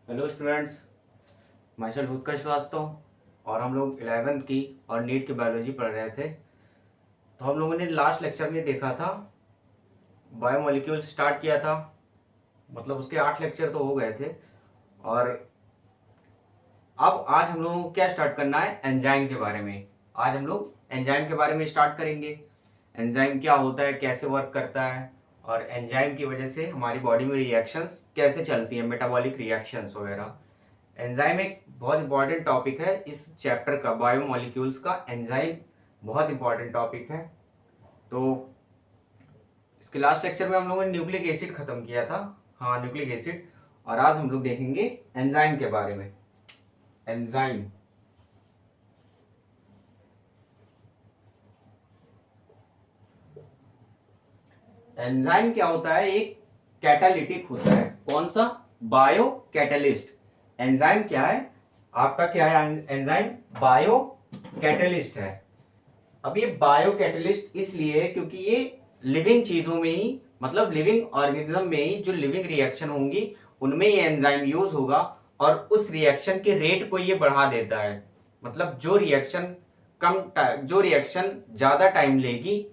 Hello students, my self उत्कर्ष श्रीवास्तव। और हम लोग 11th की और नीट की बायोलॉजी पढ़ रहे थे। तो हम लोगों ने लास्ट लेक्चर में देखा था, बायोमोलिक्यूल स्टार्ट किया था। मतलब उसके 8 लेक्चर तो हो गए थे। और अब आज हम लोगों को क्या स्टार्ट करना है, एंजाइम के बारे में। आज हम लोग एंजाइम के बारे में स्टार्ट करेंगे। एंजाइम क्या होता है, कैसे वर्क करता है, और एंजाइम की वजह से हमारी बॉडी में रिएक्शंस कैसे चलती हैं, मेटाबॉलिक रिएक्शंस वगैरह। एंजाइम एक बहुत इंपॉर्टेंट टॉपिक है इस चैप्टर का, बायोमोलिक्यूल्स का। एंजाइम बहुत इंपॉर्टेंट टॉपिक है। तो इसके लास्ट लेक्चर में हम लोगों ने न्यूक्लिक एसिड खत्म किया था। हाँ, न्यूक्लिक एसिड। और आज हम लोग देखेंगे एंजाइम के बारे में। एंजाइम एंजाइम क्या होता है? एक कैटालिटिक होता है। कौन सा? Bio catalyst. एंजाइम क्या है आपका? क्या है एंजाइम? बायो कैटलिस्ट है। अब ये बायो कैटलिस्ट इसलिए है क्योंकि ये लिविंग चीजों में ही, मतलब लिविंग ऑर्गेनिज्म में ही जो लिविंग रिएक्शन होंगी उनमें ये एंजाइम यूज होगा, और उस रिएक्शन के रेट को ये बढ़ा देता है। मतलब जो रिएक्शन ज्यादा टाइम लेगी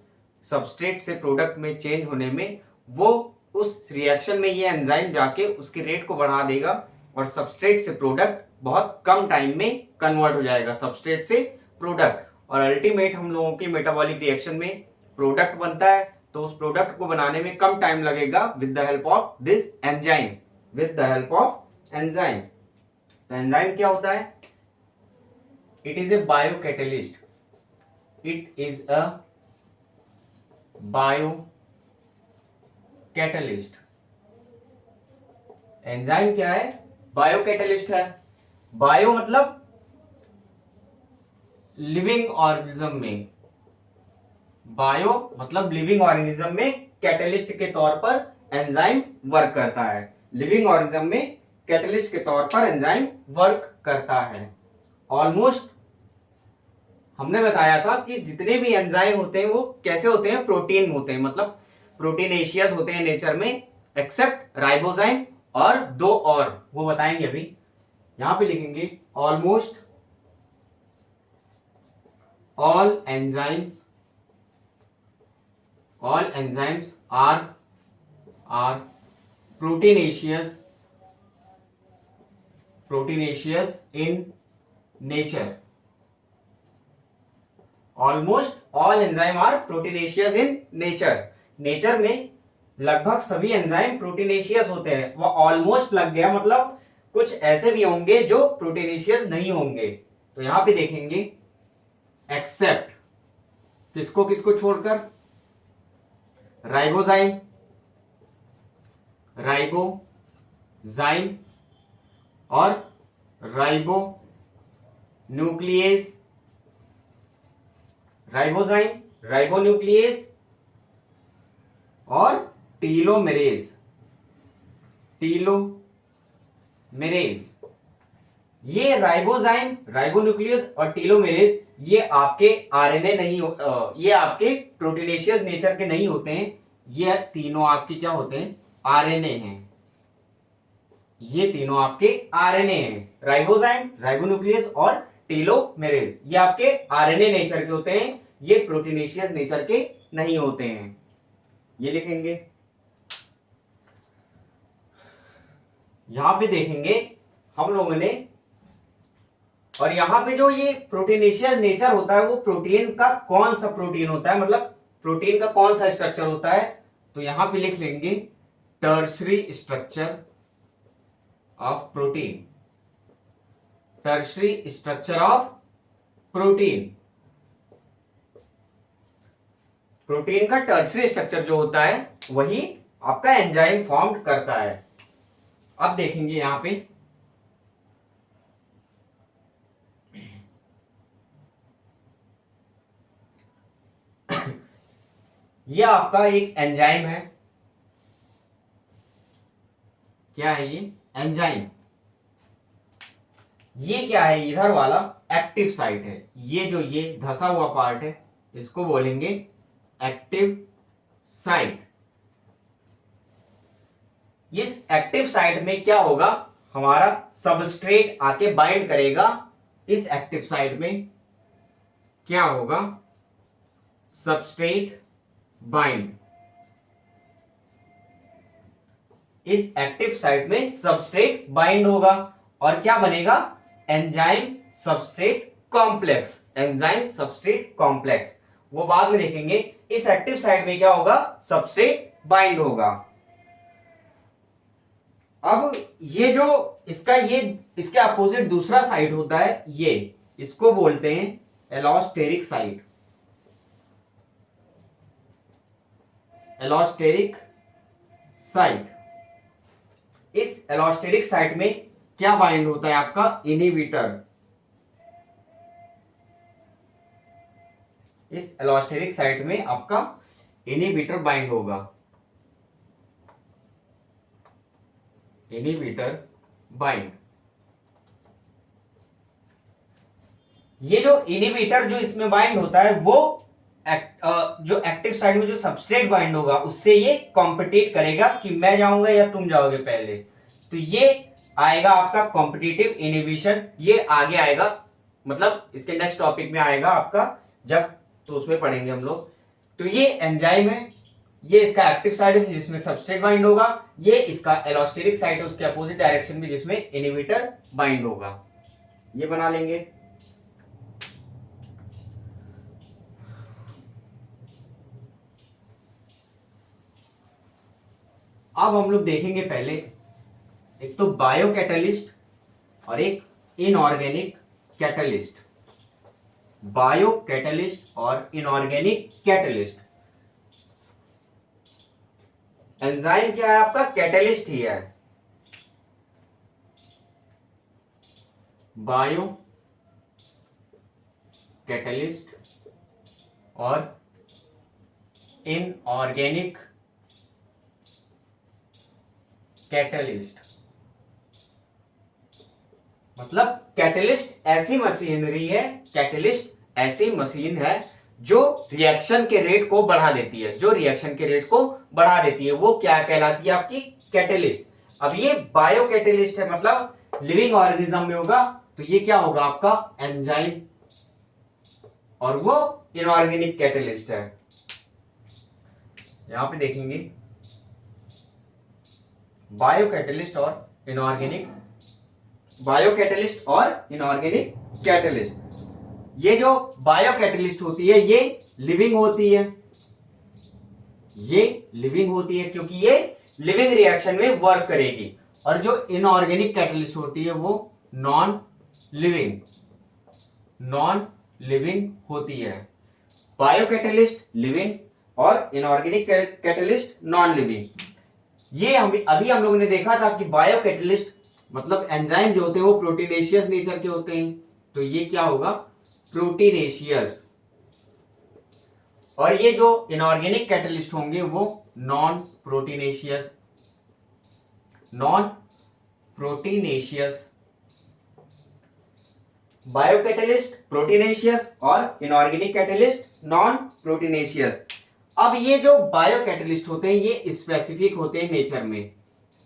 सबस्ट्रेट से प्रोडक्ट में चेंज होने में, वो उस रिएक्शन में ये एंजाइम जाके उसके रेट को बढ़ा देगा, और सबस्ट्रेट से प्रोडक्ट बहुत कम टाइम में कन्वर्ट हो जाएगा, सबस्ट्रेट से प्रोडक्ट। और अल्टीमेट हम लोगों की मेटाबॉलिक रिएक्शन में प्रोडक्ट बनता है, तो उस प्रोडक्ट को बनाने में कम टाइम लगेगा with the help of this enzyme. With the help of enzyme. तो एंजाइम क्या होता है? It is a bio catalyst. It is a bio catalyst. Enzyme क्या है? बायो कैटलिस्ट है। बायो मतलब लिविंग ऑर्गेनिज्म में, बायो मतलब लिविंग ऑर्गेनिज्म में कैटलिस्ट के तौर पर एंजाइम वर्क करता है। लिविंग ऑर्गेनिज्म में कैटलिस्ट के तौर पर एंजाइम वर्क करता है। ऑलमोस्ट हमने बताया था कि जितने भी एंजाइम होते हैं वो कैसे होते हैं? प्रोटीन होते हैं, मतलब प्रोटीनेशियस होते हैं नेचर में, एक्सेप्ट राइबोजाइम और दो और, वो बताएंगे अभी। यहां पे लिखेंगे almost all enzymes all enzymes are proteinaceous in nature. Almost all enzyme are proteinaceous in nature. Nature में लगभग सभी एंजाइम प्रोटीनेशियस होते हैं। वो ऑलमोस्ट लग गया, मतलब कुछ ऐसे भी होंगे जो प्रोटीनेशियस नहीं होंगे। तो यहां पे देखेंगे एक्सेप्ट, किसको किसको छोड़कर? राइबोजाइम, राइबोजाइम और राइबो न्यूक्लियस। राइबोजाइम, राइबोन्यूक्लियस और टीलोमेरेज। टीलोमेरेज, ये राइबोजाइम, राइबोन्यूक्लियस और टीलोमेरेज ये आपके आरएनए नहीं ये आपके प्रोटीनेशियस नेचर के नहीं होते हैं। ये तीनों आपके क्या होते हैं? आरएनए हैं। ये तीनों आपके आरएनए हैं। राइबोजाइम, राइबोन्यूक्लियस और टीलोमेरेज ये आपके आरएनए नेचर के होते हैं। ये प्रोटीनेशियस नेचर के नहीं होते हैं। ये लिखेंगे। यहां पे देखेंगे हम लोगों ने, और यहां पे जो ये प्रोटीनेशियस नेचर होता है वो प्रोटीन का कौन सा प्रोटीन होता है, मतलब प्रोटीन का कौन सा स्ट्रक्चर होता है? तो यहां पे लिख लेंगे tertiary structure of protein. Tertiary structure of protein. Protein का टर्शरी स्ट्रक्चर जो होता है वही आपका एंजाइम फॉर्म करता है। अब देखेंगे यहां पे ये आपका एक एंजाइम है। क्या है ये? एंजाइम। ये क्या है? इधर वाला एक्टिव साइट है। ये जो ये धसा हुआ पार्ट है इसको बोलेंगे एक्टिव साइट। इस एक्टिव साइट में क्या होगा? हमारा सबस्ट्रेट आके बाइंड करेगा इस एक्टिव साइट में, क्या होगा, सबस्ट्रेट बाइंड, इस एक्टिव साइट में सबस्ट्रेट बाइंड होगा और क्या बनेगा, enzyme substrate complex, enzyme substrate complex, वो बाद में देखेंगे। इस एक्टिव साइट में क्या होगा, सबस्ट्रेट बाइंड होगा। अब ये जो इसका ये इसके अपोजिट दूसरा साइट होता है, ये इसको बोलते हैं एलोस्टेरिक साइट, एलोस्टेरिक साइट। इस एलोस्टेरिक साइट में क्या बाइंड होता है, आपका इनहिबिटर। इस एलोस्टेरिक साइट में आपका इनहिबिटर बाइंड होगा, इनहिबिटर बाइंड। ये जो इनहिबिटर जो इसमें बाइंड होता है वो जो एक्टिव साइट में जो सबस्ट्रेट बाइंड होगा उससे ये कॉम्पिटिट करेगा कि मैं जाऊंगा या तुम जाओगे पहले। तो ये आएगा आपका कॉम्पिटिटिव इनहिबिशन, ये आगे आएगा, मतलब इसके नेक्स्ट टॉपिक में आएगा आपका, जब तो उसमें पढ़ेंगे हम लोग। तो ये एंजाइम है, ये इसका एक्टिव साइट है जिसमें सबस्ट्रेट बाइंड होगा, ये इसका एलोस्टेरिक साइट है उसके अपोजिट डायरेक्शन में जिसमें इनहिबिटर बाइंड होगा। ये बना लेंगे। अब हम लोग देखेंगे पहले एक तो बायो कैटलिस्ट और एक इनऑर्गेनिक कैटलिस्ट, बायो कैटलिस्ट और इनऑर्गेनिक कैटलिस्ट। एंजाइम क्या है आपका, कैटलिस्ट ही है। बायो कैटलिस्ट और इनऑर्गेनिक कैटलिस्ट, मतलब कैटलिस्ट ऐसी मशीनरी है, कैटलिस्ट ऐसी मशीन है जो रिएक्शन के रेट को बढ़ा देती है, जो रिएक्शन के रेट को बढ़ा देती है, वो क्या कहलाती है, आपकी कैटलिस्ट। अब ये बायो कैटलिस्ट है, मतलब लिविंग ऑर्गेनिज्म में होगा, तो ये क्या होगा आपका एंजाइम, और वो इनऑर्गेनिक कैटलिस्ट है। यहां पे देखेंगे बायो कैटलिस्ट और इनऑर्गेनिक, बायो कैटलिस्ट और इनऑर्गेनिक कैटलिस्ट। ये जो बायो कैटलिस्ट होती है ये लिविंग होती है, ये लिविंग होती है क्योंकि ये लिविंग रिएक्शन में वर्क करेगी, और जो इनऑर्गेनिक कैटलिस्ट होती है वो नॉन लिविंग, नॉन लिविंग होती है। बायो कैटलिस्ट लिविंग और इनऑर्गेनिक कैटलिस्ट नॉन लिविंग। ये अभी हम लोगों ने देखा था कि बायो कैटलिस्ट मतलब एंजाइम जो होते हैं वो प्रोटीनेशियस नेचर के होते हैं, तो ये क्या होगा, प्रोटीनेशियस। और ये जो इनऑर्गेनिक कैटलिस्ट होंगे वो non proteinaceous, non proteinaceous. Bio catalyst proteinaceous और इनऑर्गेनिक कैटलिस्ट नॉन प्रोटीनेशियस। अब ये जो बायो कैटलिस्ट होते हैं ये स्पेसिफिक होते हैं नेचर में,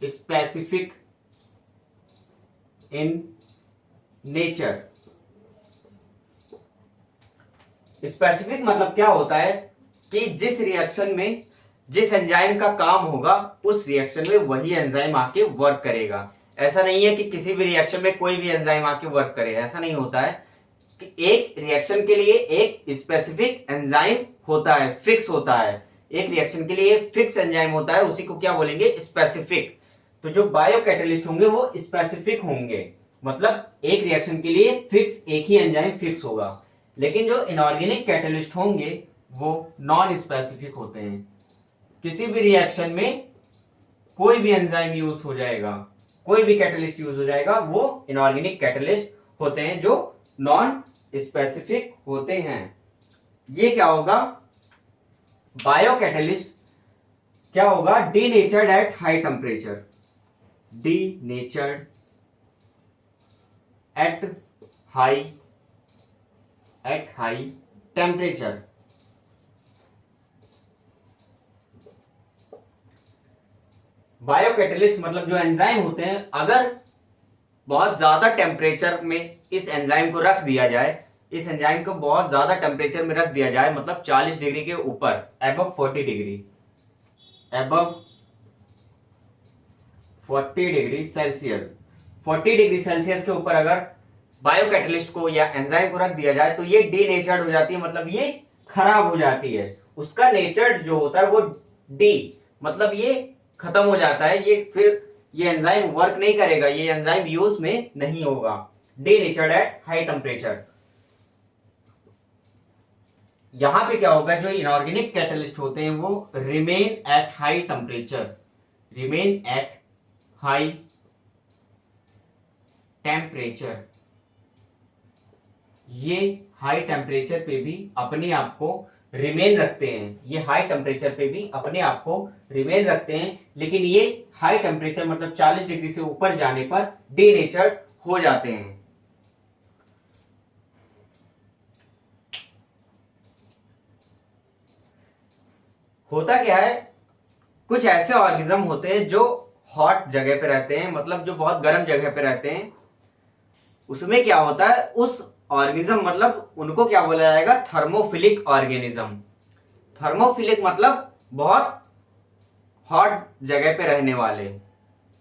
स्पेसिफिक इन नेचर। स्पेसिफिक मतलब क्या होता है कि जिस रिएक्शन में जिस एंजाइम का काम होगा उस रिएक्शन में वही एंजाइम आके वर्क करेगा। ऐसा नहीं है कि किसी भी रिएक्शन में कोई भी एंजाइम आके वर्क करे, ऐसा नहीं होता है कि एक रिएक्शन के लिए एक स्पेसिफिक एंजाइम होता है, फिक्स होता है, एक रिएक्शन के लिए फिक्स एंजाइम होता है, उसी को क्या बोलेंगे, स्पेसिफिक। तो जो बायो कैटलिस्ट होंगे वो स्पेसिफिक होंगे, मतलब एक रिएक्शन के लिए फिक्स एक ही एंजाइम फिक्स होगा। लेकिन जो इनऑर्गेनिक कैटलिस्ट होंगे वो नॉन स्पेसिफिक होते हैं, किसी भी रिएक्शन में कोई भी एंजाइम यूज हो जाएगा, कोई भी कैटलिस्ट यूज हो जाएगा, वो इनऑर्गेनिक कैटलिस्ट होते हैं जो नॉन स्पेसिफिक होते हैं। ये क्या होगा, बायो कैटलिस्ट क्या होगा, denatured at high temperature, denatured at high temperature. Bio catalyst मतलब जो एंजाइम होते हैं, अगर बहुत ज्यादा टेम्परेचर में इस एंजाइम को रख दिया जाए, इस एंजाइम को बहुत ज्यादा टेम्परेचर में रख दिया जाए, मतलब 40 डिग्री के ऊपर, above 40 degree, above 40 degree Celsius, 40 degree Celsius के ऊपर अगर बायो कैटलिस्ट को या एंजाइम को रख दिया जाए तो ये डीनेचर्ड हो जाती है, मतलब ये खराब हो जाती है। उसका नेचर जो होता है वो डी, मतलब ये खत्म हो जाता है, ये फिर ये एंजाइम वर्क नहीं करेगा, ये एंजाइम यूज में नहीं होगा। Denatured at high temperature. यहां पे क्या होगा, जो इनऑर्गेनिक कैटलिस्ट होते हैं वो remain at high temperature, remain at high temperature. ये हाई टेम्परेचर पे भी अपने आप को रिमेन रखते हैं, ये हाई टेम्परेचर पे भी अपने आप को रिमेन रखते हैं, लेकिन ये हाई टेम्परेचर मतलब 40 डिग्री से ऊपर जाने पर डीनेचर्ड हो जाते हैं। होता क्या है, कुछ ऐसे ऑर्गेनिज्म होते हैं जो हॉट जगह पे रहते हैं, मतलब जो बहुत गर्म जगह पे रहते हैं। उसमें क्या होता है, उस ऑर्गेनिज्म मतलब उनको क्या बोला जाएगा, थर्मोफिलिक ऑर्गेनिज्म। थर्मोफिलिक मतलब बहुत हॉट जगह पे रहने वाले,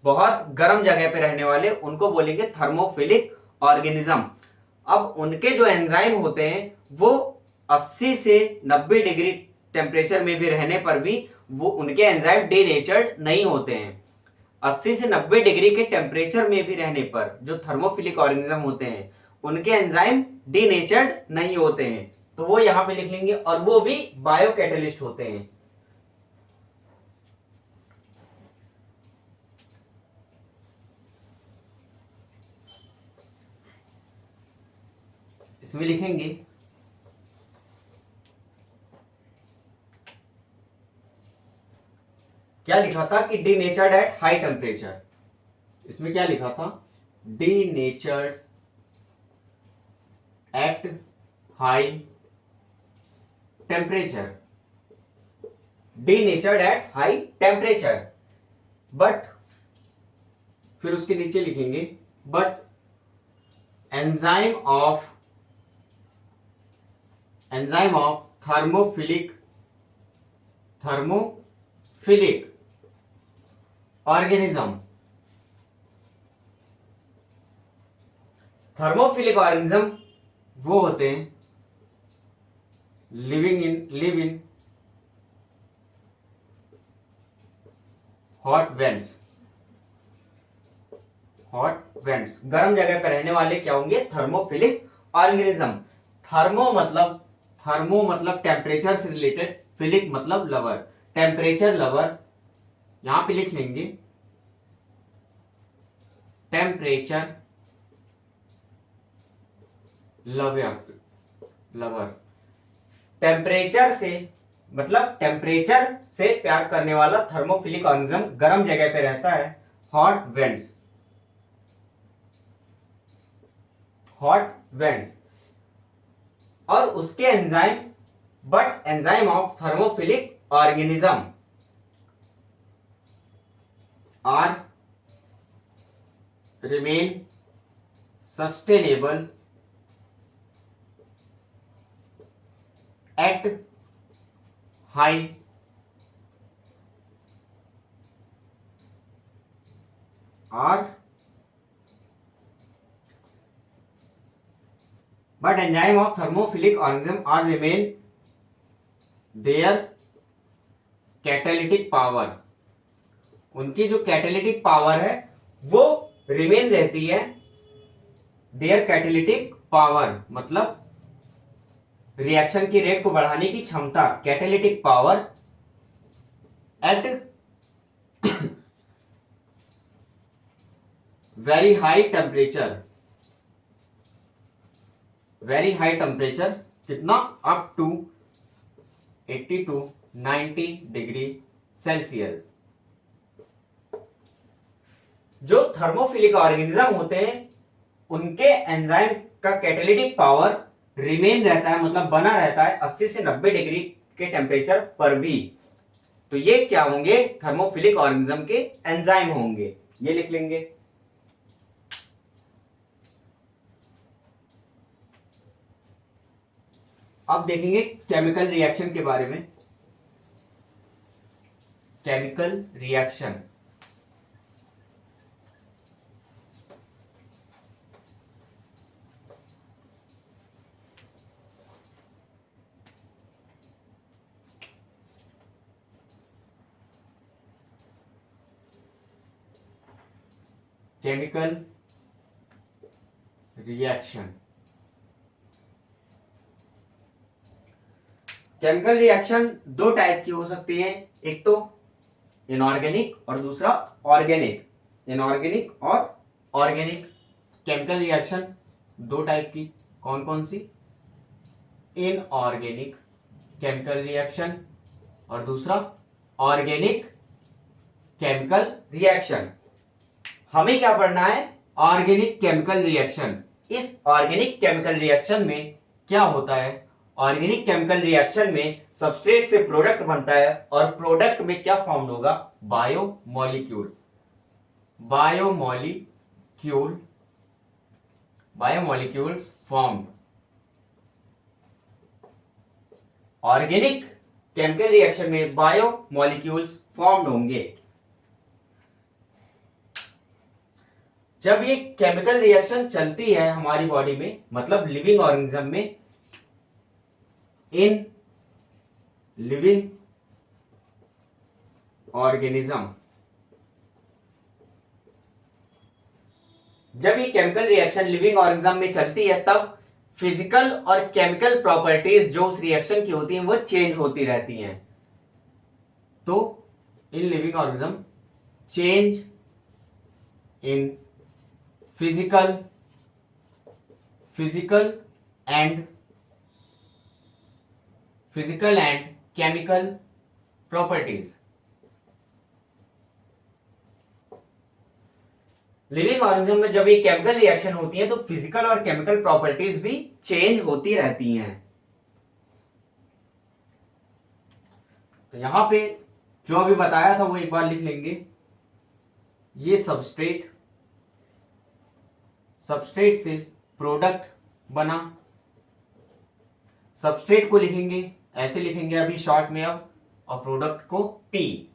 बहुत गर्म जगह पे रहने वाले, उनको बोलेंगे थर्मोफिलिक ऑर्गेनिज्म। अब उनके जो एंजाइम होते हैं वो 80 से 90 डिग्री टेम्परेचर में भी रहने पर भी वो उनके एंजाइम डीनेचर्ड नहीं होते हैं। 80 से 90 डिग्री के टेम्परेचर में भी रहने पर जो थर्मोफिलिक ऑर्गेनिज्म होते हैं उनके एंजाइम डीनेचर्ड नहीं होते हैं, तो वो यहां पे लिख लेंगे, और वो भी बायो कैटलिस्ट होते हैं। इसमें लिखेंगे क्या लिखा था कि डीनेचर्ड एट हाई टेम्परेचर, इसमें क्या लिखा था, denatured at high temperature, denatured at high temperature. But फिर उसके नीचे लिखेंगे but enzyme of thermophilic organism, thermophilic organism वो होते हैं लिव इन हॉट वेंट्स, गर्म जगह पर रहने वाले क्या होंगे, थर्मोफिलिक ऑर्गेनिज्म। थर्मो मतलब टेम्परेचर से रिलेटेड, फिलिक मतलब लवर, टेम्परेचर लवर, यहां पे लिख लेंगे टेम्परेचर लवर। टेम्परेचर से मतलब टेम्परेचर से प्यार करने वाला थर्मोफिलिक ऑर्गेनिज्म गर्म जगह पे रहता है, हॉट वेंट्स। और उसके enzyme, but enzyme of thermophilic organism are remain sustainable at high but enzyme of thermophilic organism are remain their catalytic power, उनकी जो कैटालिटिक पावर है वो रिमेन रहती है, देयर कैटालिटिक पावर मतलब रिएक्शन की रेट को बढ़ाने की क्षमता, catalytic power at very high temperature, कितना, up to 80 to 90 degree Celsius. जो थर्मोफिलिक ऑर्गेनिज्म होते हैं उनके एंजाइम का कैटालिटिक पावर रिमेन रहता है, मतलब बना रहता है 80 से 90 डिग्री के टेम्परेचर पर भी। तो ये क्या होंगे, थर्मोफिलिक ऑर्गेनिज्म के एंजाइम होंगे, ये लिख लेंगे। अब देखेंगे केमिकल रिएक्शन के बारे में। Chemical reaction, chemical reaction. Chemical reaction दो टाइप की हो सकती है, एक तो इनऑर्गेनिक और दूसरा ऑर्गेनिक। इनऑर्गेनिक और ऑर्गेनिक केमिकल रिएक्शन दो टाइप की, कौन कौन सी? इनऑर्गेनिक केमिकल रिएक्शन और दूसरा ऑर्गेनिक केमिकल रिएक्शन। हमें क्या पढ़ना है? Organic chemical reaction. इस ऑर्गेनिक केमिकल रिएक्शन में क्या होता है? ऑर्गेनिक केमिकल रिएक्शन में सबस्ट्रेट से प्रोडक्ट बनता है और प्रोडक्ट में क्या फॉर्म होगा? Biomolecule. Biomolecules formed. Organic chemical reaction में बायोमोलिक्यूल्स फॉर्म्ड होंगे। जब ये केमिकल रिएक्शन चलती है हमारी बॉडी में, मतलब लिविंग ऑर्गेनिज्म में, इन लिविंग ऑर्गेनिज्म, जब ये केमिकल रिएक्शन लिविंग ऑर्गेनिज्म में चलती है तब फिजिकल और केमिकल प्रॉपर्टीज जो उस रिएक्शन की होती हैं वो चेंज होती रहती हैं। तो in living organism change in physical and chemical properties. Living organism में जब ये केमिकल रिएक्शन होती है तो फिजिकल और केमिकल प्रॉपर्टीज भी चेंज होती रहती हैं। तो यहां पे जो अभी बताया था वो एक बार लिख लेंगे। ये सबस्ट्रेट से प्रोडक्ट बना। सबस्ट्रेट को लिखेंगे ऐसे, लिखेंगे अभी शॉर्ट में अब, और प्रोडक्ट को पी।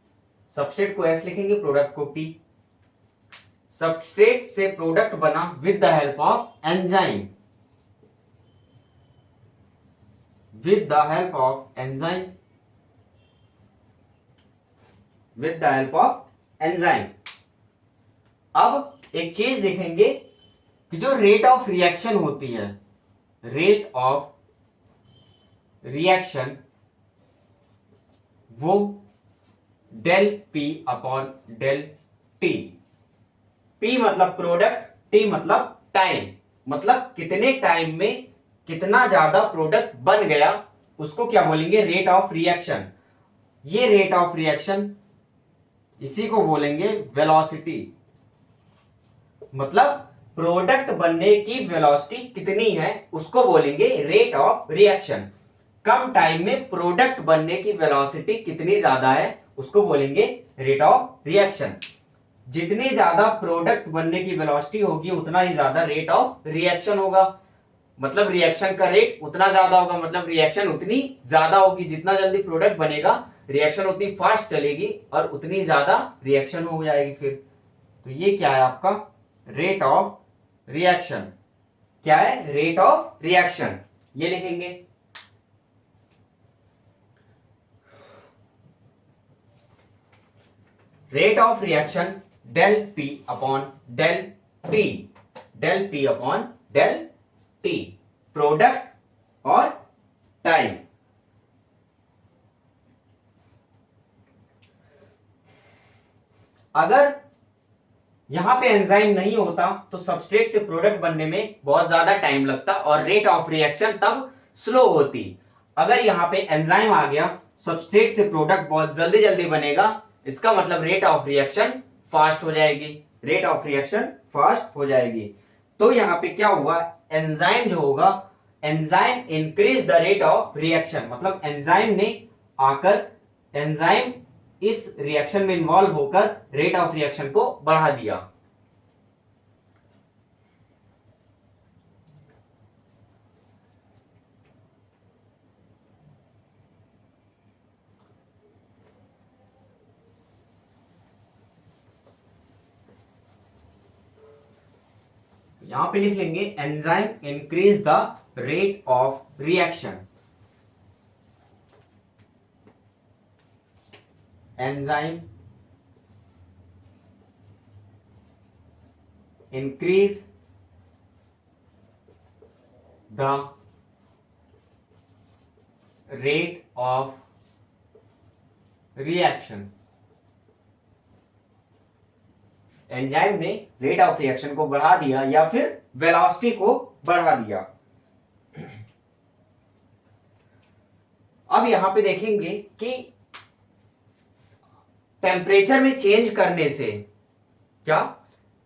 सबस्ट्रेट को ऐसे लिखेंगे, प्रोडक्ट को पी। सबस्ट्रेट से प्रोडक्ट बना with the help of enzyme. With the help of enzyme. अब एक चीज देखेंगे कि जो रेट ऑफ रिएक्शन होती है, रेट ऑफ रिएक्शन, वो del P upon del T. P मतलब प्रोडक्ट, टी मतलब टाइम, मतलब कितने टाइम में कितना ज्यादा प्रोडक्ट बन गया, उसको क्या बोलेंगे? Rate of reaction. ये रेट ऑफ रिएक्शन, इसी को बोलेंगे वेलोसिटी। मतलब प्रोडक्ट बनने की वेलोसिटी कितनी है उसको बोलेंगे rate of reaction. Come time में प्रोडक्ट बनने की वेलोसिटी कितनी ज्यादा है उसको बोलेंगे रेट ऑफ रिएक्शन। जितनी ज्यादा प्रोडक्ट बनने की वेलोसिटी होगी उतना ही ज्यादा रेट ऑफ रिएक्शन होगा। मतलब रिएक्शन का रेट उतना ज्यादा होगा, मतलब रिएक्शन उतनी ज्यादा होगी। जितना जल्दी प्रोडक्ट बनेगा रिएक्शन उतनी फास्ट चलेगी और उतनी ज्यादा रिएक्शन हो जाएगी फिर। तो ये क्या है आपका? Rate of reaction. क्या है? Rate of reaction. ये लिखेंगे। Rate of reaction del P upon del T. Del P upon del T, product और टाइम। अगर यहां पे एंजाइम नहीं होता तो सबस्ट्रेट से प्रोडक्ट बनने में बहुत ज्यादा टाइम लगता और रेट ऑफ रिएक्शन तब स्लो होती। अगर यहां पे एंजाइम आ गया, सबस्ट्रेट से प्रोडक्ट बहुत जल्दी जल्दी बनेगा, इसका मतलब रेट ऑफ रिएक्शन फास्ट हो जाएगी। रेट ऑफ रिएक्शन फास्ट हो जाएगी। तो यहां पे क्या हुआ? एंजाइम जो होगा, enzyme increase the rate of reaction. मतलब एंजाइम ने आकर, एंजाइम इस रिएक्शन में इन्वॉल्व होकर रेट ऑफ रिएक्शन को बढ़ा दिया। यहां पे लिख लेंगे enzyme increase the rate of reaction, enzyme increase the rate of reaction, enzyme ने रेट ऑफ रिएक्शन को बढ़ा दिया या फिर वेलोसिटी को बढ़ा दिया। अब यहां पे देखेंगे कि टेम्परेचर में चेंज करने से, क्या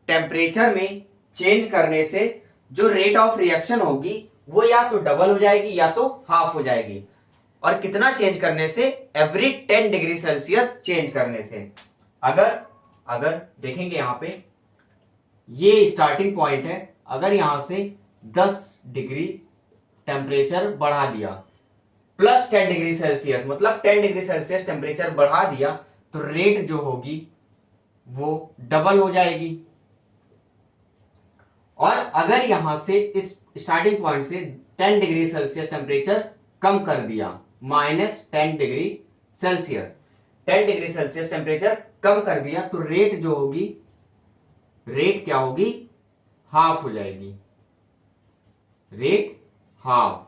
टेम्परेचर में चेंज करने से जो रेट ऑफ रिएक्शन होगी वो या तो डबल हो जाएगी या तो हाफ हो जाएगी। और कितना चेंज करने से? एवरी 10 डिग्री सेल्सियस चेंज करने से। अगर देखेंगे यहां पे ये स्टार्टिंग पॉइंट है, अगर यहां से 10 डिग्री टेम्परेचर बढ़ा दिया प्लस 10 डिग्री सेल्सियस, मतलब 10 डिग्री सेल्सियस टेम्परेचर बढ़ा दिया तो रेट जो होगी वो डबल हो जाएगी। और अगर यहां से इस स्टार्टिंग पॉइंट से 10 डिग्री सेल्सियस टेम्परेचर कम कर दिया, -10 degree Celsius, 10 degree Celsius temperature कम कर दिया तो रेट जो होगी, रेट क्या होगी? हाफ हो जाएगी, rate half.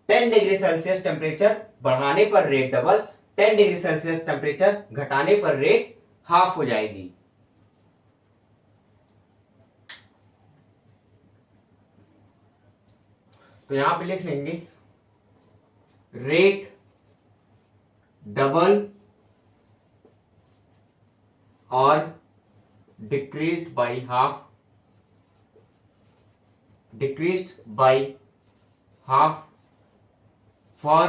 10 degree Celsius temperature बढ़ाने पर rate double, 10 degree Celsius temperature घटाने पर रेट हाफ हो जाएगी। तो यहां पे लिख लेंगे रेट डबल और decreased by half, decreased by half for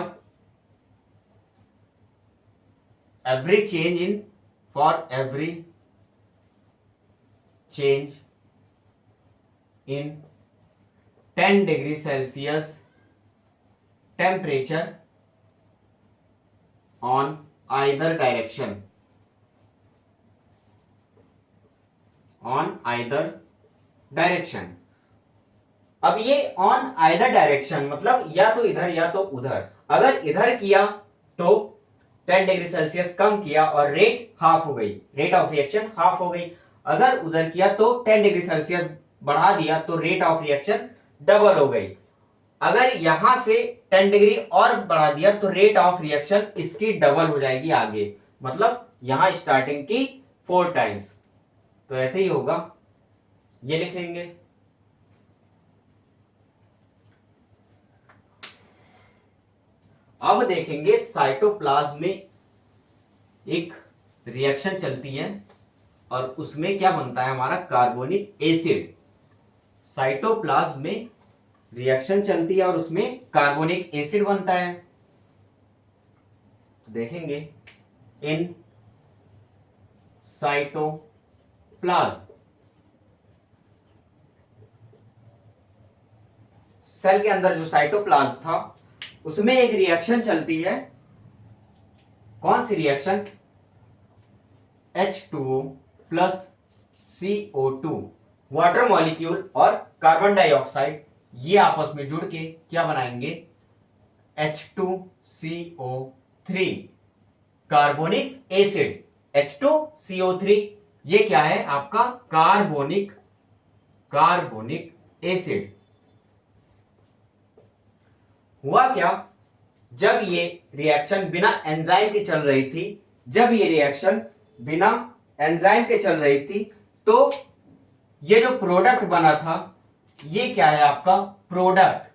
every change in, for every change in 10 degree Celsius temperature on either direction, on either direction. अब ये ऑन आइदर डायरेक्शन मतलब या तो इधर या तो उधर। अगर इधर किया तो 10 डिग्री सेल्सियस कम किया और रेट हाफ हो गई, रेट ऑफ रिएक्शन हाफ हो गई। अगर उधर किया तो 10 डिग्री सेल्सियस बढ़ा दिया तो रेट ऑफ रिएक्शन डबल हो गई। अगर यहां से 10 डिग्री और बढ़ा दिया तो रेट ऑफ रिएक्शन इसकी डबल हो जाएगी आगे, मतलब यहां स्टार्टिंग की 4 टाइम्स। तो ऐसे ही होगा, ये लिख लेंगे। अब देखेंगे साइटोप्लाज्म में एक रिएक्शन चलती है और उसमें क्या बनता है हमारा? Carbonic acid. साइटोप्लाज्म में रिएक्शन चलती है और उसमें कार्बोनिक एसिड बनता है। देखेंगे इन साइटोप्लाज्म, सेल के अंदर जो साइटोप्लाज्म था उसमें एक रिएक्शन चलती है। कौन सी reaction? H2O plus CO2, water molecule और कार्बन डाइऑक्साइड ये आपस में जुड़ के क्या बनाएंगे? H2CO3, carbonic acid. H2CO3 ये क्या है? आपका कार्बोनिक एसिड। हुआ क्या? जब ये रिएक्शन बिना एंजाइम के चल रही थी, जब ये रिएक्शन बिना एंजाइम के चल रही थी तो ये जो प्रोडक्ट बना था ये क्या है? आपका प्रोडक्ट।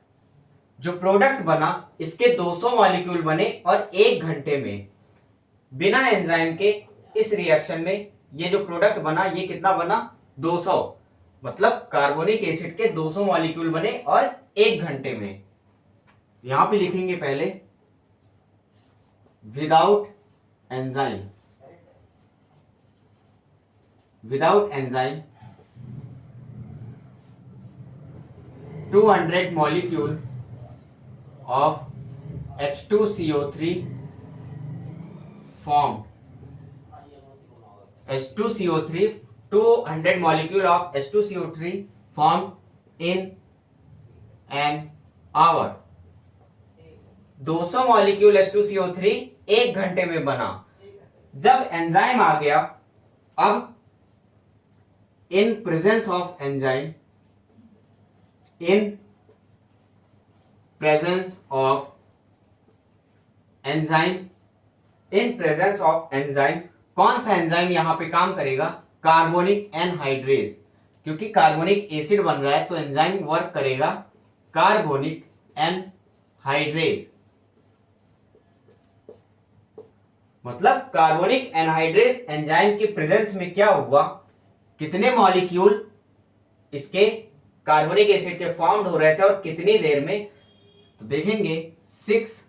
जो प्रोडक्ट बना इसके 200 मॉलिक्यूल बने और 1 घंटे में बिना एंजाइम के इस रिएक्शन में ये जो प्रोडक्ट बना ये कितना बना? 200, मतलब कार्बोनिक एसिड के 200 मॉलिक्यूल बने और 1 घंटे में। यहां पे लिखेंगे पहले without enzyme, without enzyme 200 molecule of H2CO3 formed. H2CO3 200 molecule of H2CO3 formed in an hour. 200 molecule H2CO3 एक घंटे में बना। जब एंजाइम आ गया, अब इन presence of enzyme, in presence of enzyme, in presence of enzyme, कौन सा एंजाइम यहां पे काम करेगा? Carbonic anhydrase. क्योंकि कार्बोनिक एसिड बन रहा है तो एंजाइम वर्क करेगा कार्बोनिक एनहाइड्रेज। मतलब कार्बोनिक एनहाइड्रेज एंजाइम की प्रेजेंस में क्या हुआ, कितने मॉलिक्यूल इसके कार्बोनिक एसिड के फॉर्म्ड हो रहे थे और कितनी देर में, तो देखेंगे 6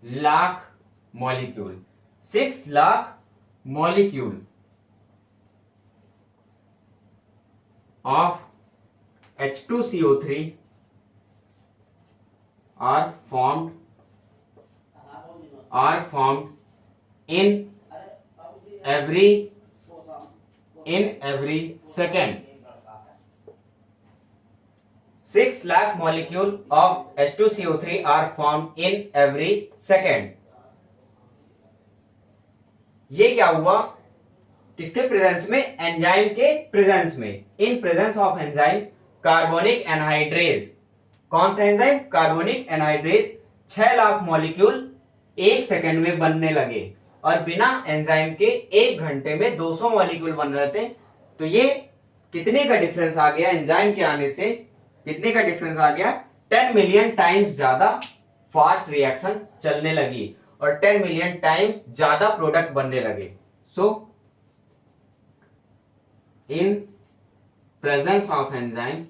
lakh molecule, 6 lakh molecule of H2CO3 are formed in every second. 6 lakh molecule of H2CO3 are formed in every second. ये क्या हुआ? किसके प्रेजेंस में? एंजाइम के प्रेजेंस में। इन presence of enzyme carbonic anhydrase, कौन सा enzyme? Carbonic anhydrase 6 lakh molecule एक सेकंड में बनने लगे और बिना एंजाइम के एक घंटे में 200 मॉलिक्यूल बन रहे थे। तो ये कितने का डिफरेंस आ गया? एंजाइम के आने से कितने का डिफरेंस आ गया? 10 मिलियन टाइम्स ज्यादा फास्ट रिएक्शन चलने लगी और 10 मिलियन टाइम्स ज्यादा प्रोडक्ट बनने लगे। So in presence of enzyme,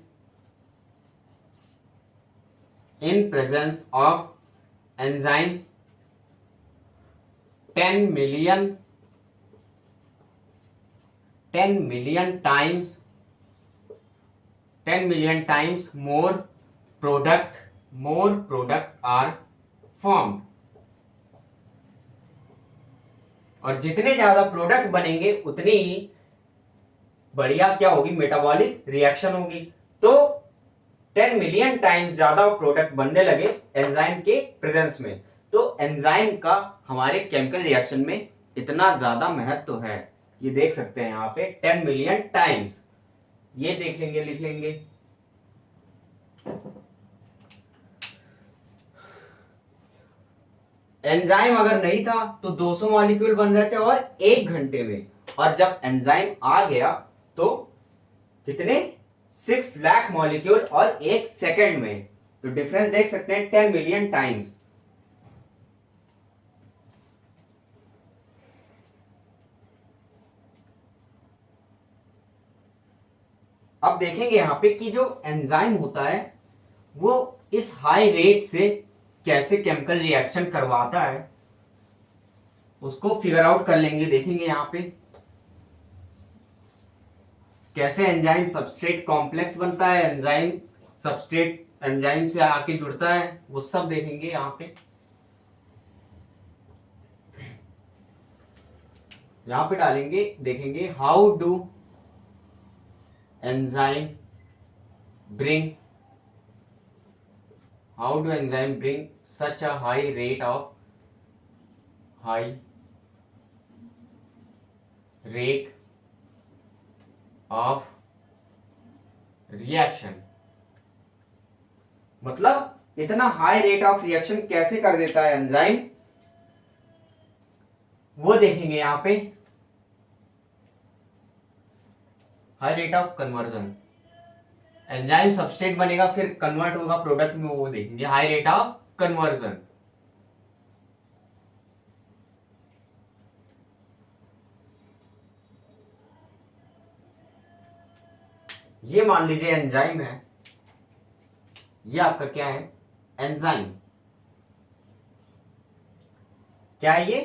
in presence of enzyme 10 million times more product are formed। और जितने ज्यादा प्रोडक्ट बनेंगे उतनी ही बढ़िया क्या होगी? मेटाबॉलिक रिएक्शन होगी। तो 10 मिलियन टाइम्स ज्यादा प्रोडक्ट बनने लगे एंजाइम के प्रेजेंस में। तो एंजाइम का हमारे केमिकल रिएक्शन में इतना ज्यादा महत्व है, ये देख सकते हैं यहां पे 10 मिलियन टाइम्स। ये देख लेंगे, लिख लेंगे। एंजाइम अगर नहीं था तो 200 मॉलिक्यूल बन रहे थे और एक घंटे में, और जब एंजाइम आ गया तो कितने? 6 लाख मॉलिक्यूल और एक सेकंड में। तो डिफरेंस देख सकते हैं 10 मिलियन टाइम्स। अब देखेंगे यहां पे कि जो एंजाइम होता है वो इस हाई रेट से कैसे केमिकल रिएक्शन करवाता है, उसको फिगर आउट कर लेंगे। देखेंगे यहां पे कैसे एंजाइम सबस्ट्रेट कॉम्प्लेक्स बनता है, एंजाइम सबस्ट्रेट एंजाइम से आके जुड़ता है, वो सब देखेंगे यहां पे। यहां पे डालेंगे, देखेंगे how do enzyme bring such a high rate of reaction. मतलब इतना हाई रेट ऑफ रिएक्शन कैसे कर देता है एंजाइम, वो देखेंगे यहां पे। High rate of conversion, enzyme substrate बनेगा फिर कन्वर्ट होगा प्रोडक्ट में, वो देखेंगे हाई रेट ऑफ कन्वर्जन। ये मान लीजिए एंजाइम है, ये आपका क्या है? एंजाइम। क्या है ये?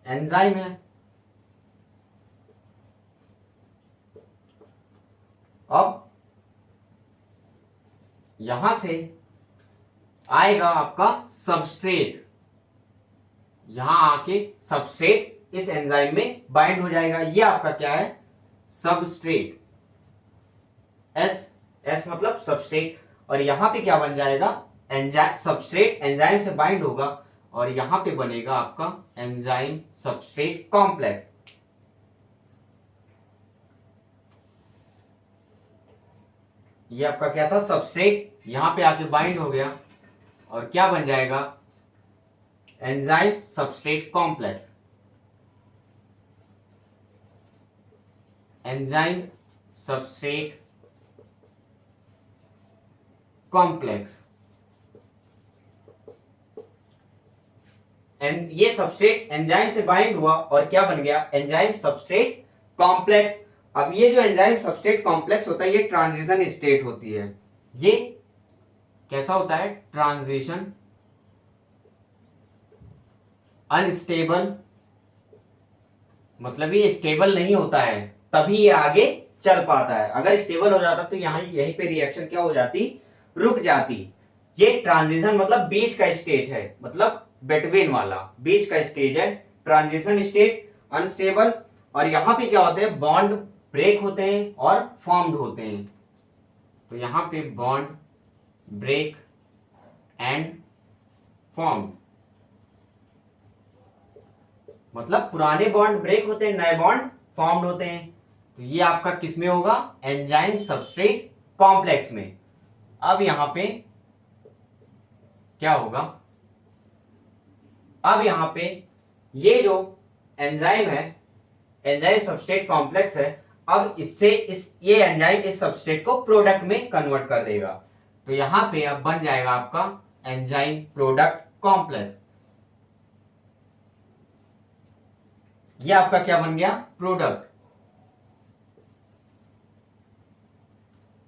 एंजाइम है। अब यहां से आएगा आपका सबस्ट्रेट, यहां आके सबस्ट्रेट इस एंजाइम में बाइंड हो जाएगा। ये आपका क्या है, सबस्ट्रेट, एस, एस मतलब सबस्ट्रेट, और यहां पे क्या बन जाएगा, एंजाइम, सबस्ट्रेट एंजाइम से बाइंड होगा और यहां पे बनेगा आपका एंजाइम सबस्ट्रेट कॉम्प्लेक्स। ये आपका क्या था, सबस्ट्रेट, यहां पे आके बाइंड हो गया और क्या बन जाएगा, enzyme substrate complex, enzyme substrate complex. ये सबस्ट्रेट एंजाइम से बाइंड हुआ और क्या बन गया, एंजाइम सबस्ट्रेट कॉम्प्लेक्स। अब ये जो एंजाइम सबस्ट्रेट कॉम्प्लेक्स होता है ये ट्रांजिशन स्टेट होती है। ये कैसा होता है, ट्रांजिशन अनस्टेबल, मतलब ये स्टेबल नहीं होता है तभी ये आगे चल पाता है। अगर स्टेबल हो जाता तो यहां यहीं पे रिएक्शन क्या हो जाती, रुक जाती। ये ट्रांजिशन मतलब बीच का स्टेज है, मतलब बिटवीन वाला बीच का स्टेज है, ट्रांजिशन स्टेट, अनस्टेबल। और यहां पे क्या होते हैं, बॉन्ड ब्रेक होते हैं और फॉर्म्ड होते हैं। तो यहां पे बॉन्ड ब्रेक एंड फॉर्म, मतलब पुराने बॉन्ड ब्रेक होते हैं, नए बॉन्ड फॉर्म्ड होते हैं। तो ये आपका किस में होगा, एंजाइम सबस्ट्रेट कॉम्प्लेक्स में। अब यहां पे क्या होगा, अब यहां पे ये जो एंजाइम है, एंजाइम सबस्ट्रेट कॉम्प्लेक्स है, अब इससे इस ये एंजाइम इस सबस्ट्रेट को प्रोडक्ट में कन्वर्ट कर देगा। तो यहां पे अब बन जाएगा आपका एंजाइम प्रोडक्ट कॉम्प्लेक्स। ये आपका क्या बन गया, प्रोडक्ट।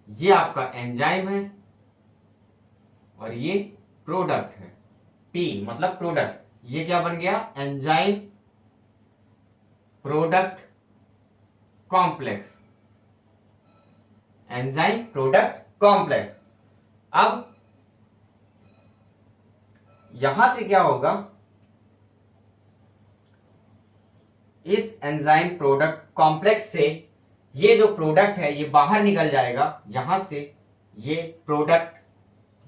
ये आपका एंजाइम है और ये प्रोडक्ट है, पी मतलब प्रोडक्ट। ये क्या बन गया, enzyme product complex, enzyme product complex. अब यहां से क्या होगा, इस एंजाइम प्रोडक्ट कॉम्प्लेक्स से ये जो प्रोडक्ट है ये बाहर निकल जाएगा, यहां से ये प्रोडक्ट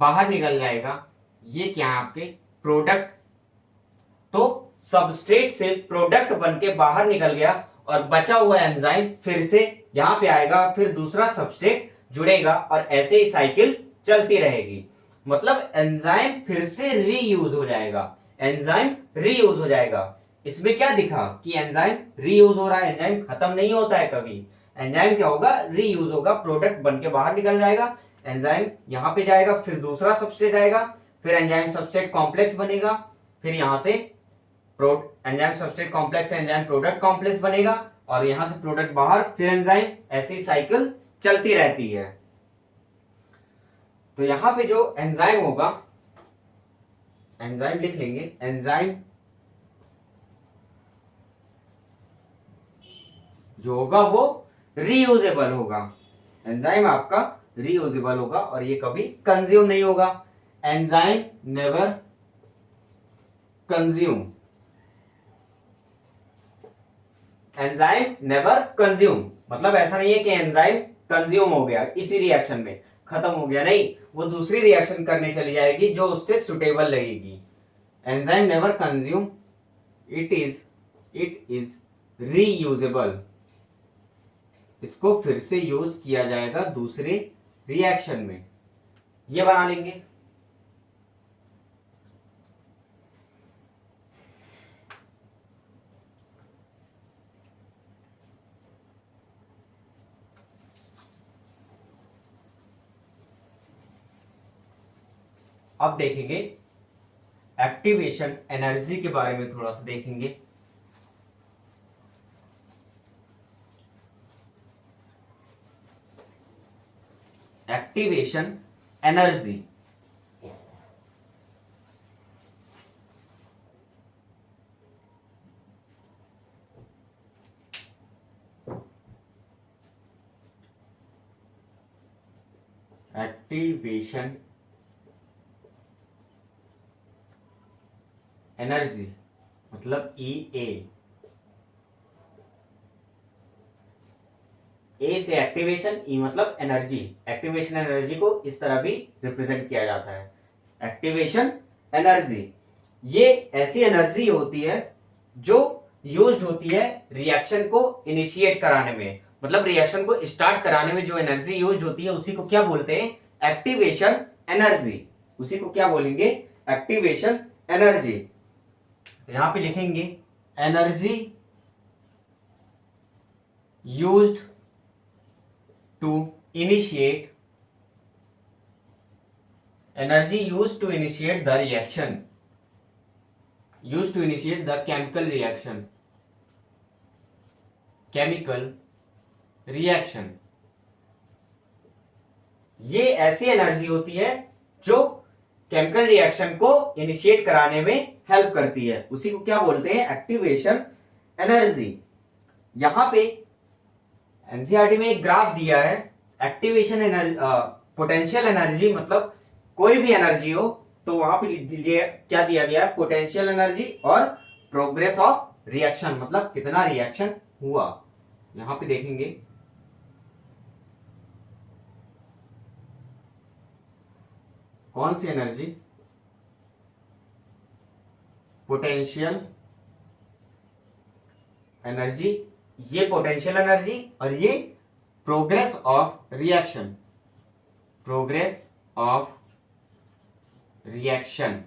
बाहर निकल जाएगा। ये क्या है आपके प्रोडक्ट, तो सबस्ट्रेट से प्रोडक्ट बन के बाहर निकल गया और बचा हुआ एंजाइम फिर से यहां पे आएगा, फिर दूसरा सबस्ट्रेट जुड़ेगा और ऐसे ही साइकिल चलती रहेगी। मतलब एंजाइम फिर से रीयूज हो जाएगा, एंजाइम रीयूज हो जाएगा। इसमें क्या दिखा कि एंजाइम रीयूज हो रहा है, एंजाइम खत्म नहीं होता है कभी। एंजाइम क्या होगा, रीयूज होगा, प्रोडक्ट बन के बाहर निकल जाएगा, एंजाइम यहां पे जाएगा, फिर दूसरा सबस्ट्रेट आएगा, फिर एंजाइम सबस्ट्रेट कॉम्प्लेक्स बनेगा, फिर यहां से एंजाइम सबस्ट्रेट कॉम्प्लेक्स से एंजाइम प्रोडक्ट कॉम्प्लेक्स बनेगा और यहां से प्रोडक्ट बाहर, फिर एंजाइम, ऐसी साइकिल चलती रहती है। तो यहां पे जो एंजाइम होगा, एंजाइम लिख लेंगे, एंजाइम जो होगा वो रीयूजेबल होगा, एंजाइम आपका रीयूजेबल होगा और ये कभी कंज्यूम नहीं होगा। Enzyme never consume, enzyme never consume मतलब ऐसा नहीं है कि एंजाइम कंज्यूम हो गया इसी रिएक्शन में, खत्म हो गया, नहीं, वो दूसरी रिएक्शन करने चली जाएगी जो उससे सुटेबल लगेगी। Enzyme never consume, it is reusable, इसको फिर से यूज किया जाएगा दूसरे रिएक्शन में, ये बना लेंगे। अब देखेंगे एक्टिवेशन एनर्जी के बारे में, थोड़ा सा देखेंगे। एक्टिवेशन एनर्जी, एक्टिवेशन एनर्जी मतलब ई ए से एक्टिवेशन, ई मतलब एनर्जी। एक्टिवेशन एनर्जी को इस तरह भी रिप्रेजेंट किया जाता है, एक्टिवेशन एनर्जी। ये ऐसी एनर्जी होती है जो यूज्ड होती है रिएक्शन को इनिशिएट कराने में, मतलब रिएक्शन को स्टार्ट कराने में जो एनर्जी यूज्ड होती है उसी को क्या बोलते हैं, एक्टिवेशन एनर्जी। उसी को क्या बोलेंगे, एक्टिवेशन एनर्जी। तो यहां पे लिखेंगे energy used to initiate, energy used to initiate the reaction, used to initiate the chemical reaction, chemical reaction। ये ऐसी एनर्जी होती है जो केमिकल रिएक्शन को इनिशिएट कराने में हेल्प करती है, उसी को क्या बोलते हैं, एक्टिवेशन एनर्जी। यहां पे एनसीईआरटी में एक ग्राफ दिया है, एक्टिवेशन एनर्जी, पोटेंशियल एनर्जी मतलब कोई भी एनर्जी हो तो वहां पे क्या दिया गया है, पोटेंशियल एनर्जी और प्रोग्रेस ऑफ रिएक्शन मतलब कितना रिएक्शन हुआ। यहां पे देखेंगे कौन सी एनर्जी, पोटेंशियल एनर्जी, ये पोटेंशियल एनर्जी और ये progress of reaction, progress of reaction,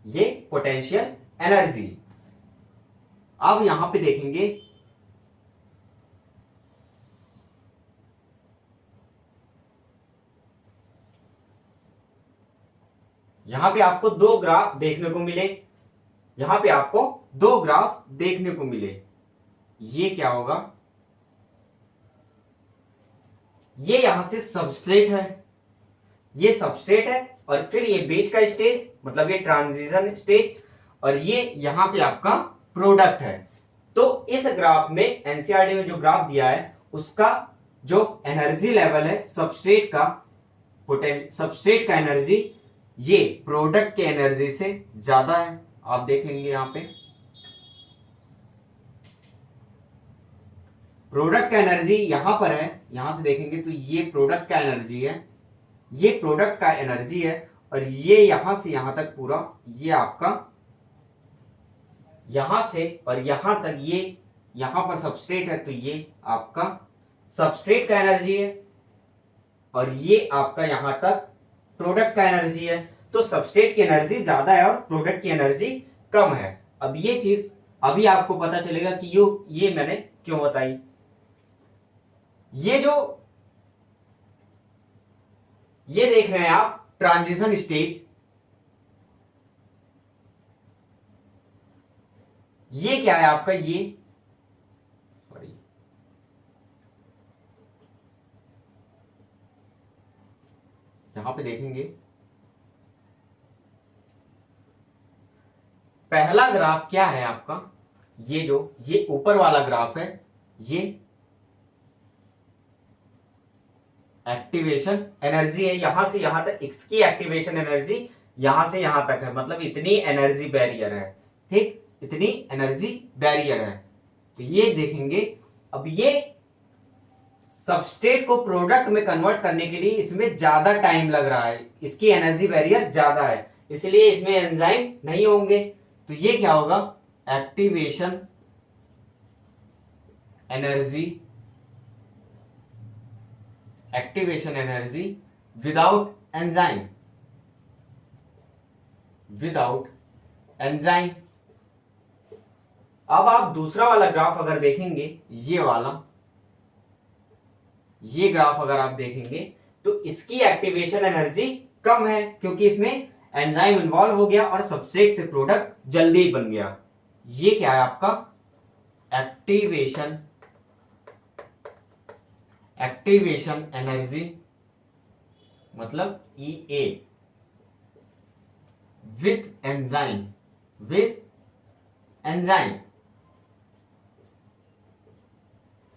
ये पोटेंशियल एनर्जी। अब यहां पे देखेंगे यहां पे आपको दो ग्राफ देखने को मिले, यहां पे आपको दो ग्राफ देखने को मिले। ये क्या होगा, ये यहां से सबस्ट्रेट है, ये सबस्ट्रेट है और फिर ये बीच का स्टेज मतलब ये ट्रांजिशन स्टेज और ये यहां पे आपका प्रोडक्ट है। तो इस ग्राफ में एनसीईआरटी में जो ग्राफ दिया है उसका जो एनर्जी लेवल है सबस्ट्रेट का, सबस्ट्रेट का एनर्जी ये प्रोडक्ट के एनर्जी से ज्यादा है। आप देख लेंगे यहां पे प्रोडक्ट का एनर्जी यहां पर है, यहां से देखेंगे तो ये प्रोडक्ट का एनर्जी है, ये प्रोडक्ट का एनर्जी है और ये यहां से यहां तक पूरा ये आपका, यहां से और यहां तक ये यहां पर सबस्ट्रेट है तो ये आपका सबस्ट्रेट का एनर्जी है और ये आपका यहां तक प्रोडक्ट का एनर्जी है। तो सबस्ट्रेट की एनर्जी ज्यादा है और प्रोडक्ट की एनर्जी कम है। अब ये चीज अभी आपको पता चलेगा कि ये मैंने क्यों बताई। ये देख रहे हैं आप ट्रांजिशन स्टेज, ये क्या है आपका, ये सॉरी यहां पे देखेंगे पहला ग्राफ क्या है आपका, ये ऊपर वाला ग्राफ है, ये एक्टिवेशन एनर्जी है, यहां से यहां तक इसकी एक्टिवेशन एनर्जी यहां से यहां तक है, मतलब इतनी एनर्जी बैरियर है, ठीक, इतनी एनर्जी बैरियर है। तो ये देखेंगे अब ये सबस्ट्रेट को प्रोडक्ट में कन्वर्ट करने के लिए इसमें ज्यादा टाइम लग रहा है, इसकी एनर्जी बैरियर ज्यादा है, इसलिए इसमें एंजाइम नहीं होंगे। तो ये क्या होगा, activation energy, activation energy without enzyme, without enzyme. अब आप दूसरा वाला ग्राफ अगर देखेंगे, ये वाला, ये ग्राफ अगर आप देखेंगे तो इसकी एक्टिवेशन एनर्जी कम है क्योंकि इसमें एंजाइम इन्वॉल्व हो गया और सबस्ट्रेट से प्रोडक्ट जल्दी ही बन गया। ये क्या है आपका, एक्टिवेशन, एक्टिवेशन एनर्जी मतलब EA with enzyme, with enzyme.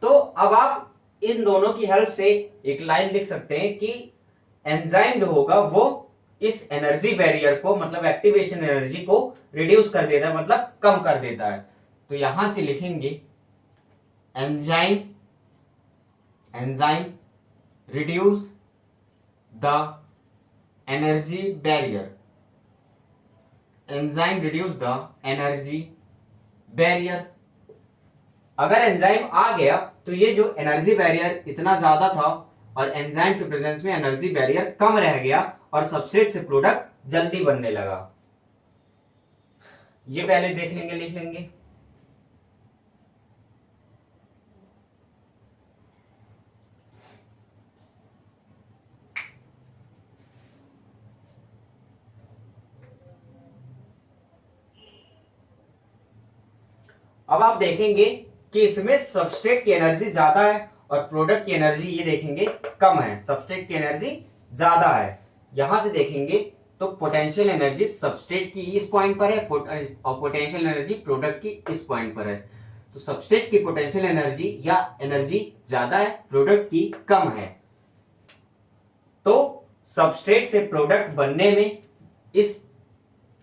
तो अब आप इन दोनों की हेल्प से एक लाइन लिख सकते हैं कि एंजाइम जो होगा वो इस एनर्जी बैरियर को मतलब एक्टिवेशन एनर्जी को रिड्यूस कर देता है, मतलब कम कर देता है। तो यहां से लिखेंगे enzyme enzyme reduce the energy barrier, enzyme reduce the energy barrier. अगर एंजाइम आ गया तो ये जो एनर्जी बैरियर इतना ज्यादा था और एंजाइम के प्रेजेंस में एनर्जी बैरियर कम रह गया और सबस्ट्रेट से प्रोडक्ट जल्दी बनने लगा। ये पहले देख लेंगे, लिख लेंगे। अब आप देखेंगे कि इसमें सबस्ट्रेट की एनर्जी ज्यादा है और प्रोडक्ट की एनर्जी ये देखेंगे कम है। सबस्ट्रेट की एनर्जी ज्यादा है, यहां से देखेंगे तो पोटेंशियल एनर्जी सबस्ट्रेट की इस पॉइंट पर है और पोटेंशियल एनर्जी प्रोडक्ट की इस पॉइंट पर है। तो सबस्ट्रेट की पोटेंशियल एनर्जी या एनर्जी ज्यादा है, प्रोडक्ट की कम है। तो सबस्ट्रेट से प्रोडक्ट बनने में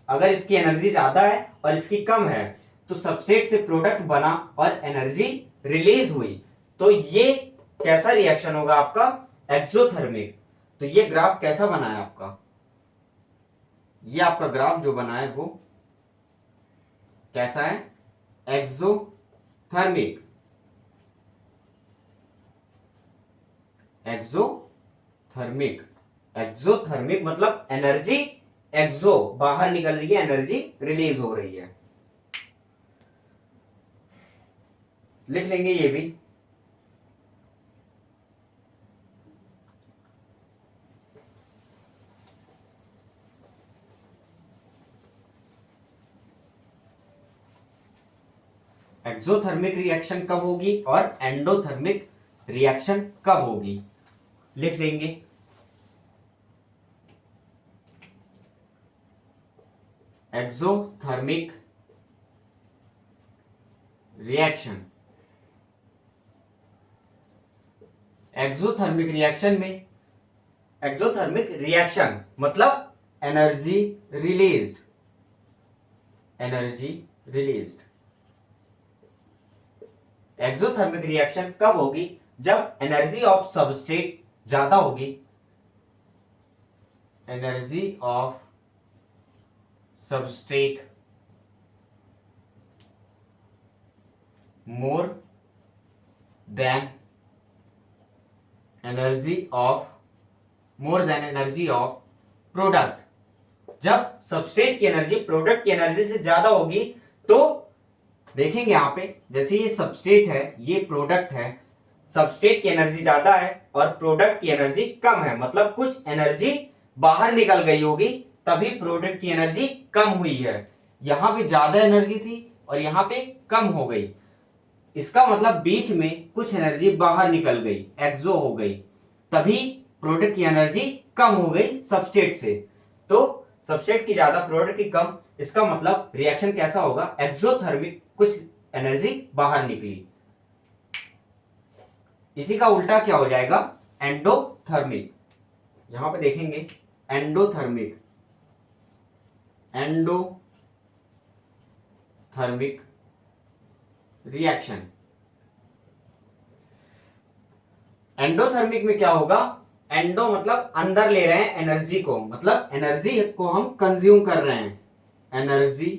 अगर इसकी एनर्जी ज्यादा है और इसकी कम है तो सबस्ट्रेट से प्रोडक्ट बना और एनर्जी रिलीज हुई, तो ये कैसा रिएक्शन होगा आपका? एक्सोथर्मिक। तो ये ग्राफ कैसा बना है आपका? ये आपका ग्राफ जो बना है वो कैसा है? एक्सोथर्मिक। एक्सोथर्मिक एक्सोथर्मिक मतलब एनर्जी एक्सो बाहर निकल रही है, एनर्जी रिलीज हो रही है। लिख लेंगे ये भी। एक्सोथर्मिक रिएक्शन कब होगी और एंडोथर्मिक रिएक्शन कब होगी, लिख लेंगे। एक्सोथर्मिक रिएक्शन, एक्सोथर्मिक रिएक्शन में एक्सोथर्मिक रिएक्शन मतलब energy released, energy released. Exothermic reaction कब होगी? जब एनर्जी ऑफ सबस्ट्रेट ज्यादा होगी, energy of substrate more than energy of product. जब सबस्ट्रेट की एनर्जी प्रोडक्ट की एनर्जी से ज्यादा होगी तो देखेंगे यहां पे जैसे ये सबस्ट्रेट है, ये प्रोडक्ट है, सबस्ट्रेट की एनर्जी ज्यादा है और प्रोडक्ट की एनर्जी कम है, मतलब कुछ एनर्जी बाहर निकल गई होगी तभी प्रोडक्ट की एनर्जी कम हुई है। यहां पे ज्यादा एनर्जी थी और यहां पे कम हो गई, इसका मतलब बीच में कुछ एनर्जी बाहर निकल गई, एक्सो हो गई, तभी प्रोडक्ट की एनर्जी कम हो गई सबस्ट्रेट से। तो सबस्ट्रेट की ज्यादा प्रोडक्ट की कम, इसका मतलब रिएक्शन कैसा होगा? एक्सोथर्मिक, कुछ एनर्जी बाहर निकली। इसी का उल्टा क्या हो जाएगा? एंडोथर्मिक। यहां पे देखेंगे एंडोथर्मिक, एंडोथर्मिक रिएक्शन। एंडोथर्मिक में क्या होगा? एंडो मतलब अंदर ले रहे हैं एनर्जी को, मतलब एनर्जी को हम कंज्यूम कर रहे हैं, एनर्जी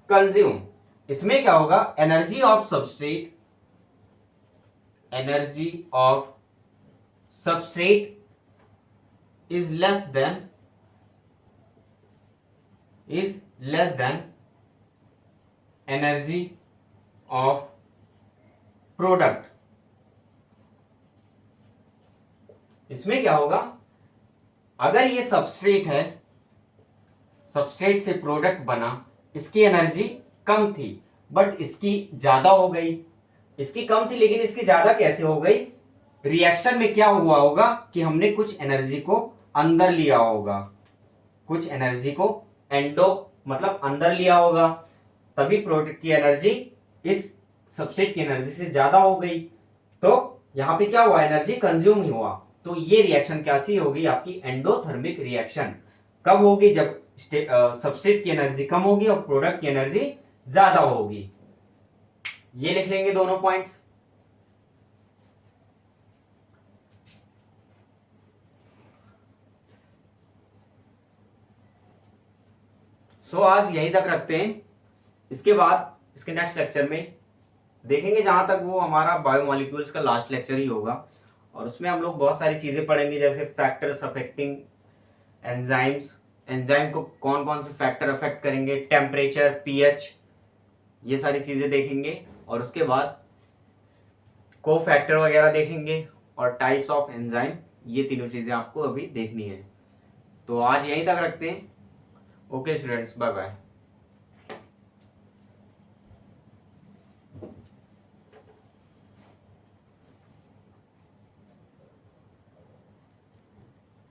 कंज्यूम। इसमें क्या होगा? Energy of substrate is less than energy of product. इसमें क्या होगा? अगर ये सबस्ट्रेट है, सबस्ट्रेट से प्रोडक्ट बना, इसकी एनर्जी कम थी बट इसकी ज्यादा हो गई। इसकी कम थी लेकिन इसकी ज्यादा कैसे हो गई? रिएक्शन में क्या हुआ होगा कि हमने कुछ एनर्जी को अंदर लिया होगा, कुछ एनर्जी को एंडो मतलब अंदर लिया होगा, तभी प्रोडक्ट की एनर्जी इस सबस्ट्रेट की एनर्जी से ज्यादा हो गई। तो यहाँ पे क्या हुआ, एनर्जी कंज्यूम नहीं हुआ। तो ये रिएक्शन कैसी होगी आपकी, एंडोथर्मिक रिएक्शन। कब होगी, जब सबस्ट्रेट की एनर्जी कम होगी और प्रोडक्ट की एनर्जी ज्यादा होगी। ये लिख लेंगे दोनों पॉइंट्स। आज यहीं तक रखते हैं। इसके बाद इसके नेक्स्ट लेक्चर में देखेंगे, जहां तक वो हमारा बायोमोलिक्यूल्स का लास्ट लेक्चर ही होगा, और उसमें हम लोग बहुत सारी चीजें पढ़ेंगे, जैसे फैक्टर्स अफेक्टिंग एंजाइम्स, एंजाइम को कौन कौन से फैक्टर अफेक्ट करेंगे, टेम्परेचर, पीएच, ये सारी चीजें देखेंगे। और उसके बाद को फैक्टर वगैरह देखेंगे और टाइप्स ऑफ एंजाइम, ये तीनों चीजें आपको अभी देखनी है। तो आज यहीं तक रखते हैं। Okay students, bye bye.